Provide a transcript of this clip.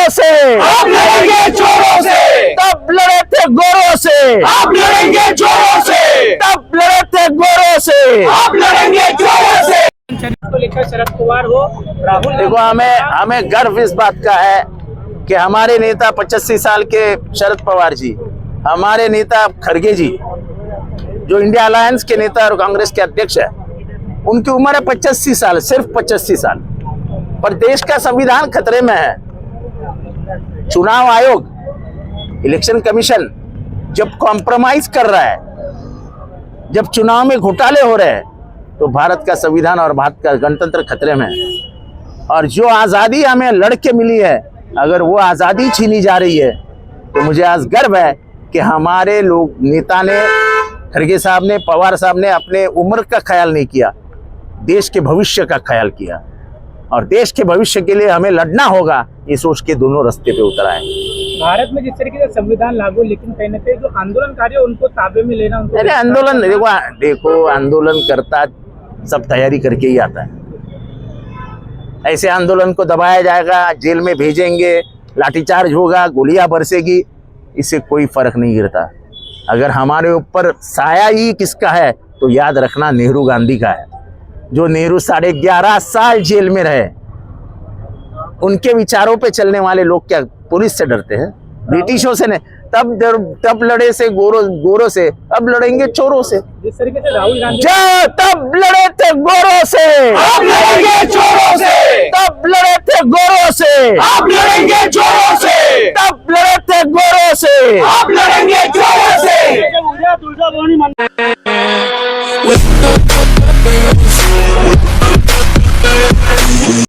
चोरों से, आप लड़ेंगे चोरों से, तब लड़े थे गोरों से, आप लड़ेंगे चोरों से, तब लड़े थे गोरों से। आप लड़ेंगे चोरों से। को लेकर शरद पवार हो, राहुल देखो, हमें गर्व इस बात का है कि हमारे नेता 85 साल के शरद पवार जी, हमारे नेता खड़गे जी, जो इंडिया अलायंस के नेता और कांग्रेस के अध्यक्ष है, उनकी उम्र है 85 साल, सिर्फ 85 साल, पर देश का संविधान खतरे में है। चुनाव आयोग, इलेक्शन कमीशन जब कॉम्प्रोमाइज कर रहा है, जब चुनाव में घोटाले हो रहे हैं, तो भारत का संविधान और भारत का गणतंत्र खतरे में है। और जो आज़ादी हमें लड़के मिली है, अगर वो आज़ादी छीनी जा रही है, तो मुझे आज गर्व है कि हमारे लोग नेता ने, खड़गे साहब ने, पवार साहब ने अपने उम्र का ख्याल नहीं किया, देश के भविष्य का ख्याल किया। और देश के भविष्य के लिए हमें लड़ना होगा, ये सोच के दोनों रास्ते पे उतर आए। भारत में जिस तरीके से संविधान लागू, लेकिन कहीं ना कहीं जो आंदोलनकारी है उनको ताबे में लेना, उनको अरे आंदोलन, देखो आंदोलन करता सब तैयारी करके ही आता है। ऐसे आंदोलन को दबाया जाएगा, जेल में भेजेंगे, लाठीचार्ज होगा, गोलियां बरसेगी, इससे कोई फर्क नहीं गिरता। अगर हमारे ऊपर साया ही किसका है, तो याद रखना नेहरू गांधी का है। जो नेहरू 11.5 साल जेल में रहे, उनके विचारों पे चलने वाले लोग क्या पुलिस से डरते हैं? ब्रिटिशों से नहीं। तब लड़े से गोरों से, अब लड़ेंगे चोरों से। जिस तरीके से राहुल गांधी तब लड़े थे गोरों से, आप लड़ेंगे चोरों से, तब लड़े थे गोरों से, आप लड़ेंगे चोरों से, तब लड़े थे गोरों से। आप लड़ेंगे चोरों